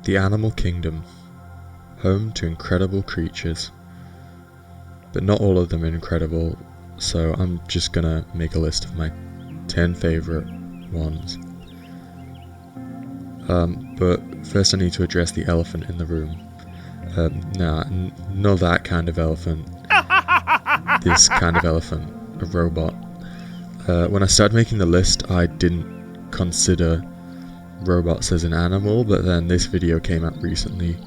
The animal kingdom, home to incredible creatures. But not all of them are incredible, so I'm just gonna make a list of my 10 favourite ones. But first I need to address the elephant in the room. Not that kind of elephant. This kind of elephant, a robot. When I started making the list, I didn't consider robots as an animal, but then this video came out recently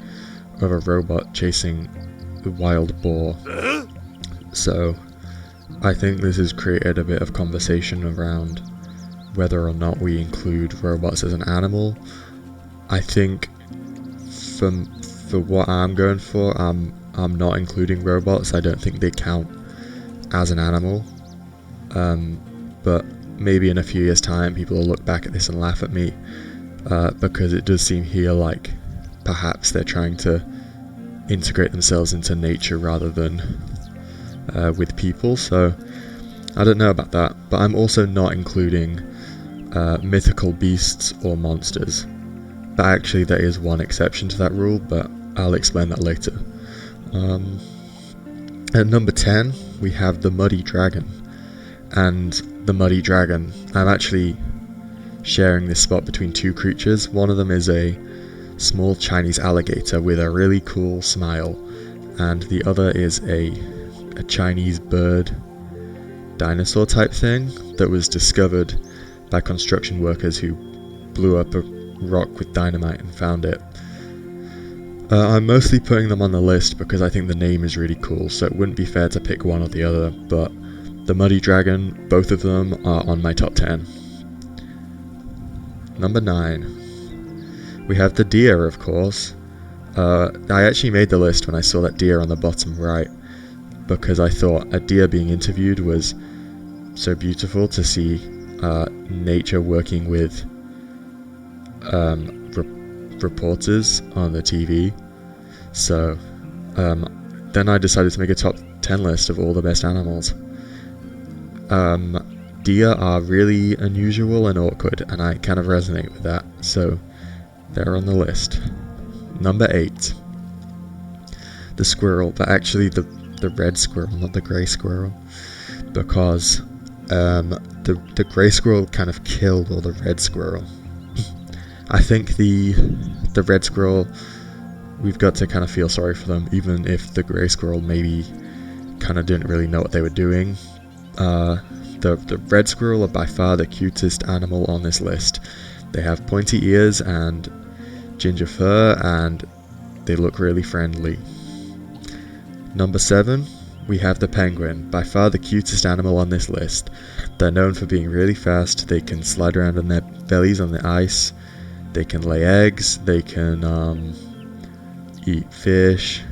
of a robot chasing a wild boar. So I think this has created a bit of conversation around whether or not we include robots as an animal. I think for what I'm going for, I'm not including robots. I don't think they count as an animal. But maybe in a few years' time people will look back at this and laugh at me, because it does seem here like perhaps they're trying to integrate themselves into nature rather than with people. So I don't know about that, but I'm also not including mythical beasts or monsters. But actually there is one exception to that rule, but I'll explain that later. At number 10 we have the Muddy Dragon. And the Muddy Dragon, I'm actually sharing this spot between two creatures. One of them is a small Chinese alligator with a really cool smile, and the other is a Chinese bird dinosaur type thing that was discovered by construction workers who blew up a rock with dynamite and found it. I'm mostly putting them on the list because I think the name is really cool, so it wouldn't be fair to pick one or the other, but the Muddy Dragon, both of them are on my top 10. Number 9. We have the deer, of course. I actually made the list when I saw that deer on the bottom right, because I thought a deer being interviewed was so beautiful to see nature working with reporters on the TV. So then I decided to make a top 10 list of all the best animals. Deer are really unusual and awkward, and I kind of resonate with that, so they're on the list. Number 8. The squirrel, but actually the red squirrel, not the grey squirrel, because the grey squirrel kind of killed all the red squirrel. I think the red squirrel, we've got to kind of feel sorry for them, even if the grey squirrel maybe kind of didn't really know what they were doing. The red squirrel are by far the cutest animal on this list. They have pointy ears and ginger fur, and they look really friendly. Number 7, we have the penguin, by far the cutest animal on this list. They're known for being really fast. They can slide around on their bellies on the ice. They can lay eggs. They can eat fish.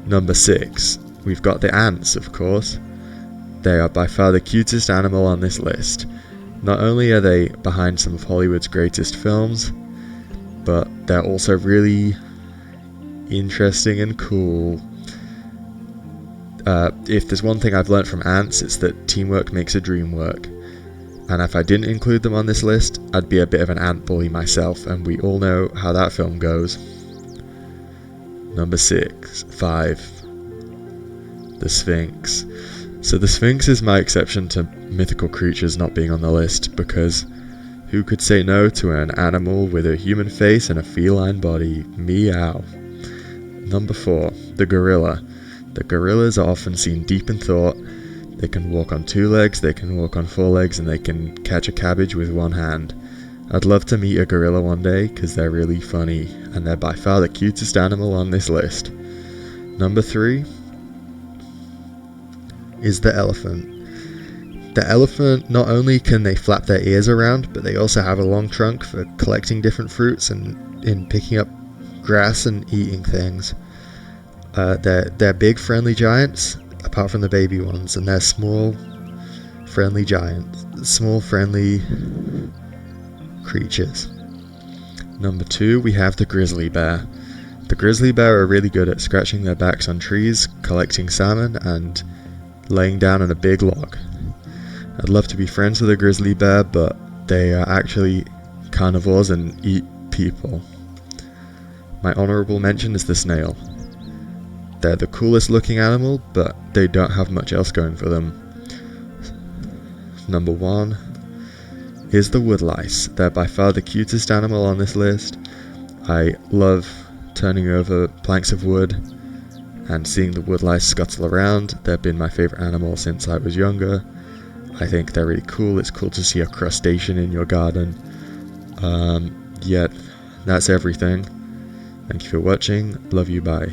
Number 6, we've got the ants, of course. They are by far the cutest animal on this list. Not only are they behind some of Hollywood's greatest films, but they're also really interesting and cool. If there's one thing I've learnt from ants, it's that teamwork makes a dream work. And if I didn't include them on this list, I'd be a bit of an ant bully myself, and we all know how that film goes. Number 5. The Sphinx. So the Sphinx is my exception to mythical creatures not being on the list, because who could say no to an animal with a human face and a feline body? Meow. Number 4. The gorilla. The gorillas are often seen deep in thought. They can walk on 2 legs, they can walk on 4 legs, and they can catch a cabbage with one hand. I'd love to meet a gorilla one day, because they're really funny, and they're by far the cutest animal on this list. Number 3 is the elephant. The elephant, not only can they flap their ears around, but they also have a long trunk for collecting different fruits and in picking up grass and eating things. They're big, friendly giants, apart from the baby ones, and they're small, friendly giants. Small, friendly creatures. Number 2, we have the grizzly bear. The grizzly bear are really good at scratching their backs on trees, collecting salmon, and laying down on a big log. I'd love to be friends with a grizzly bear, but they are actually carnivores and eat people. My honourable mention is the snail. They're the coolest looking animal, but they don't have much else going for them. Number 1 is the woodlice. They're by far the cutest animal on this list. I love turning over planks of wood and seeing the woodlice scuttle around. They've been my favourite animal since I was younger. I think they're really cool. It's cool to see a crustacean in your garden. Yet, that's everything. Thank you for watching. Love you, bye.